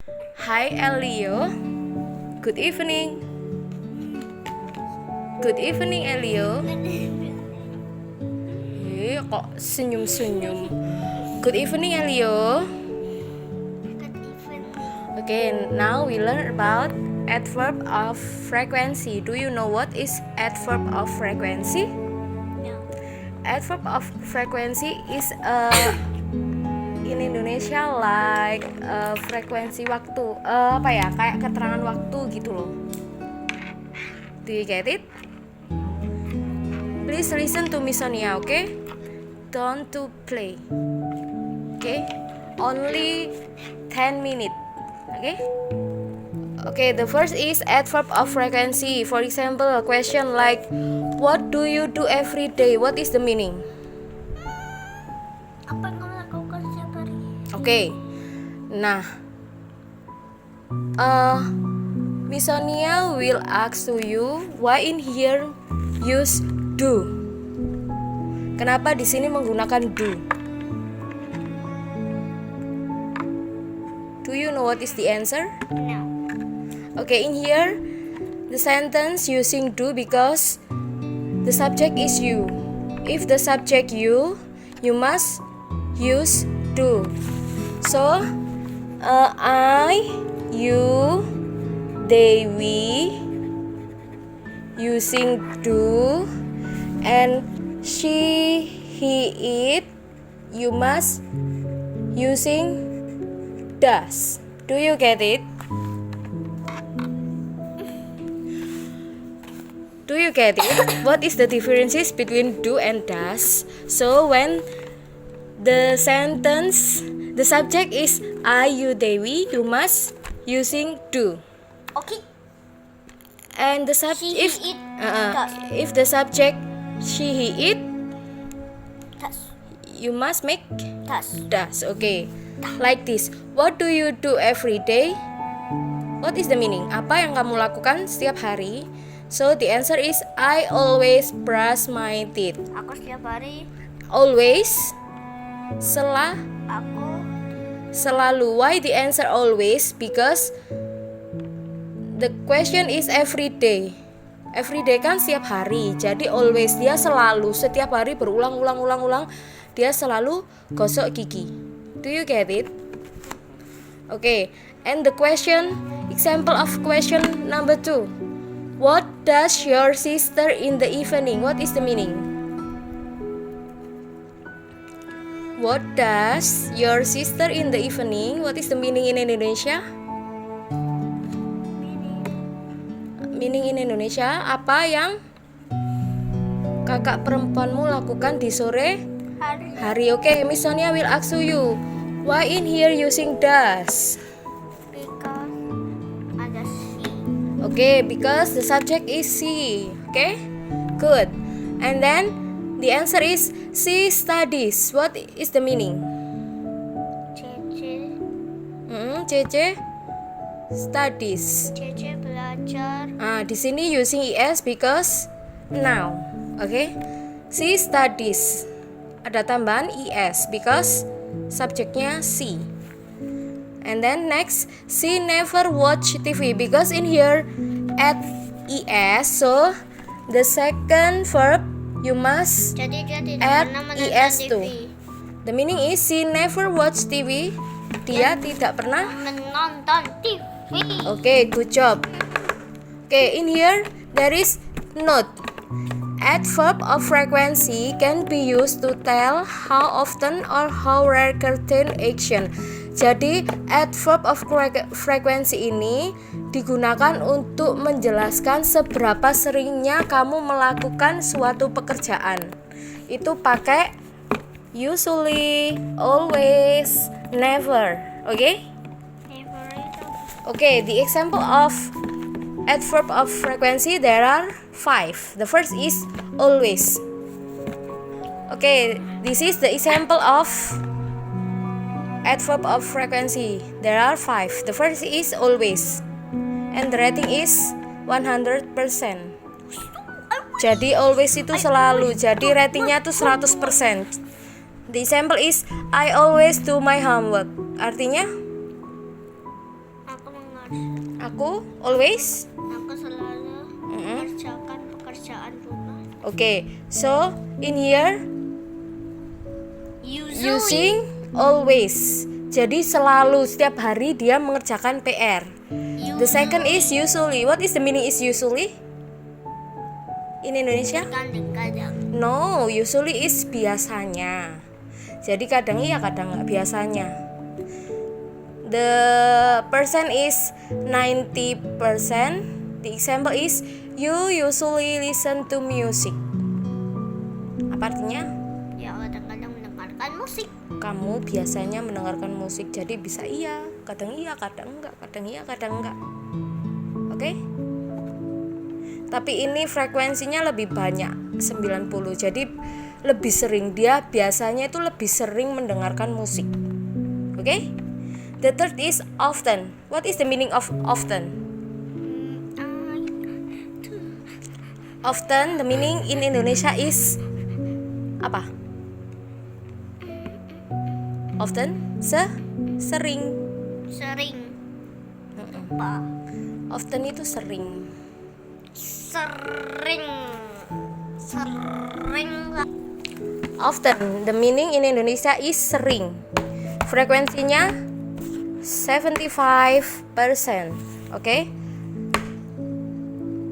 Hi Elio. Good evening. Good evening Elio. Kok senyum-senyum. Good evening Elio. Okay, now we learn about adverb of frequency. Do you know what is adverb of frequency? No. Adverb of frequency is in Indonesia like frekuensi waktu, kayak keterangan waktu gitu loh. Do you get it? Please listen to Miss Sonia, okay? Don't to play. Okay? Only 10 minutes. Okay? Okay, the first is adverb of frequency. For example, a question like, what do you do every day? What is the meaning? Apa yang kamu lakukan setiap hari? Okay. Nah, Miss Sonia will ask to you why in here use do. Kenapa di sini menggunakan do? Do you know what is the answer? No. Okay, in here the sentence using do because the subject is you. If the subject you must use do. So I, you, they, we using do, and she, he, it you must using does. Do you get it? Do you get it? What is the differences between do and does? So when the sentence, the subject is I, you, they, we, you must using do. Okay. And the She, if he, it, does. if the subject she, he, it, Does. you must make Does. does. Okay, like this. What do you do every day? What is the meaning? Apa yang kamu lakukan setiap hari? So the answer is I always brush my teeth. Aku setiap hari. Always, Aku. selalu. Why the answer always? Because the question is every day. Every day kan setiap hari. Jadi always, dia selalu, setiap hari berulang-ulang. Dia selalu gosok gigi. Do you get it? Okay. And the question, example of question number 2. What does your sister in the evening? What is the meaning? What does your sister in the evening? What is the meaning in Indonesia? Meaning in Indonesia, apa yang kakak perempuanmu lakukan di sore hari? Okay, Miss Sonia will ask you, why in here using does? Because ada she. Okay, because the subject is she. Okay, good. And then the answer is she studies. What is the meaning? Cece. Cece studies. Cece belajar. Di sini using es because now. Okay, she studies. Ada tambahan es because subjeknya she. And then next, she never watch TV because in here add es, so the second verb you must Jadi dia tidak add pernah menonton es TV. too. The meaning is she never watch TV. Dia tidak pernah Menonton TV. Okay, good job. Okay, in here there is note. Adverb of frequency can be used to tell how often or how rare certain action. Jadi, adverb of frequency ini digunakan untuk menjelaskan seberapa seringnya kamu melakukan suatu pekerjaan. Itu pakai usually, always, never. Okay? Okay, the example of adverb of frequency there are 5. The first is always. Okay, this is the example of adverb of frequency. There are 5. The first is always. And the rating is 100%. Jadi always itu selalu. Jadi ratingnya tuh 100%. The example is I always do my homework. Artinya Aku always. Aku selalu mengerjakan pekerjaan rumah. Okay, so in here Usually. using always. Jadi selalu, setiap hari dia mengerjakan PR. The second is usually. What is the meaning is usually? In Indonesia? Kadang-kadang. No, usually is biasanya. Jadi kadang iya, kadang nggak biasanya. The person is 90%. The example is you usually listen to music. Apa artinya? Ya, kadang-kadang mendengarkan musik. Kamu biasanya mendengarkan musik. Jadi bisa iya, kadang enggak, kadang iya, kadang enggak. Oke? Tapi ini frekuensinya lebih banyak, 90. Jadi lebih sering, dia biasanya itu lebih sering mendengarkan musik. Oke? The third is often. What is the meaning of often? Often, the meaning in Indonesia is apa? Often, sering. Sering. Apa? Often itu sering. Sering. Often, the meaning in Indonesia is sering. Frekuensinya 75%. Okay?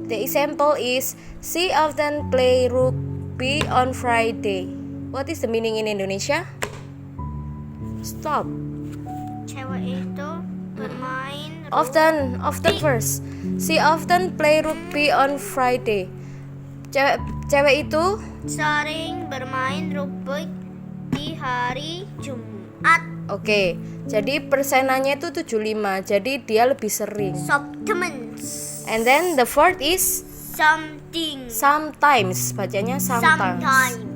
The example is she often play rugby on Friday. What is the meaning in Indonesia? Stop. Cewek itu bermain Often first. She often play rugby on Friday. Cewek itu sering bermain rugby di hari Jumat. Oke, jadi persenannya itu 75. Jadi dia lebih sering. Sometimes. And then the fourth is Something. sometimes. Bacanya sometimes.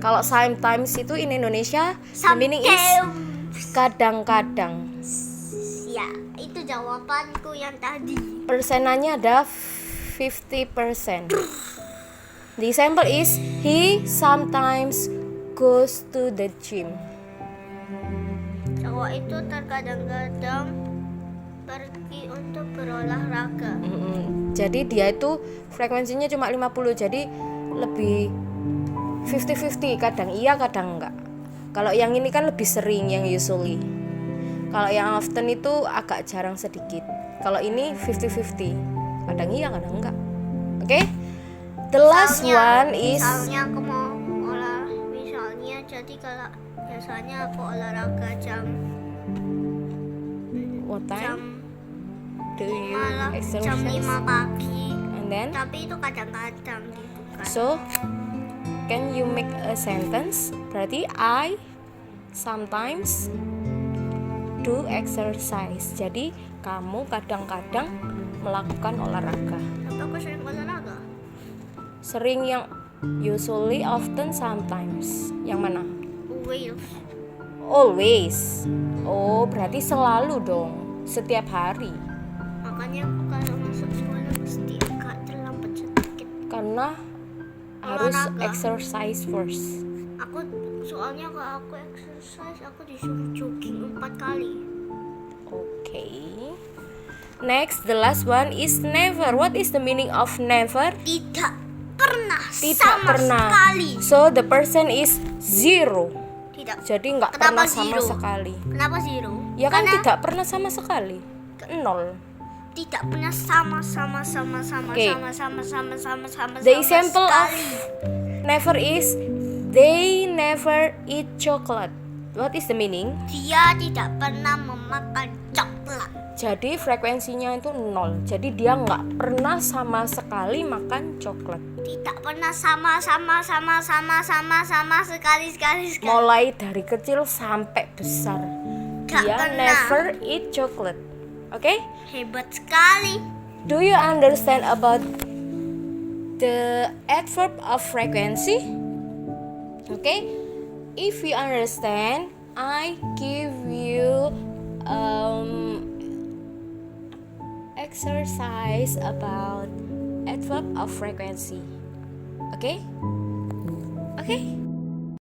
Kalau sometimes itu in Indonesia the meaning is kadang-kadang. Ya, itu jawabanku yang tadi. Persenannya ada 50%. The example is he sometimes goes to the gym. Cowok itu terkadang-kadang pergi untuk berolahraga. Jadi dia itu frekuensinya cuma 50. Jadi lebih 50-50. Kadang iya, kadang enggak. Kalau yang ini kan lebih sering, yang usually. Kalau yang often itu agak jarang sedikit. Kalau ini 50-50. Kadang iya, kadang enggak. Oke? The last one is Misalnya aku mau misalnya jadi kalau biasanya aku olahraga jam what time do you jam exercise? 5 pagi. And then Tapi itu kadang-kadang gitu kan. so can you make a sentence? Berarti I sometimes do exercise. Jadi kamu kadang-kadang melakukan olahraga. Tapi aku sering olahraga. Sering yang usually, often, sometimes. Yang mana? Always. Oh, berarti selalu dong. Setiap hari. Makanya aku kalau masuk sekolah mesti agak terlambat sedikit. Karena harus Olahraga. exercise first. Soalnya kalau aku exercise aku disuruh jogging 4 kali. Okay. Next, the last one is never. What is the meaning of never? Tidak pernah. Tidak sama pernah. sekali. So the person is zero. Tidak. Jadi nggak Kenapa pernah sama zero? sekali. Kenapa zero? Ya kan Karena tidak pernah sama sekali. Nol. tidak pernah sama. Okay. Sama The example of sekali. never is they never eat chocolate. What is the meaning? Dia tidak pernah memakan coklat. Jadi frekuensinya itu nol. Jadi dia nggak pernah sama sekali makan coklat. Tidak pernah sama sekali. Mulai dari kecil sampai besar. Nggak Dia pernah. never eat chocolate. Oke? Hebat sekali. Do you understand about the adverb of frequency? Okay? If you understand, I give you exercise about adverb of frequency. Okay? Okay?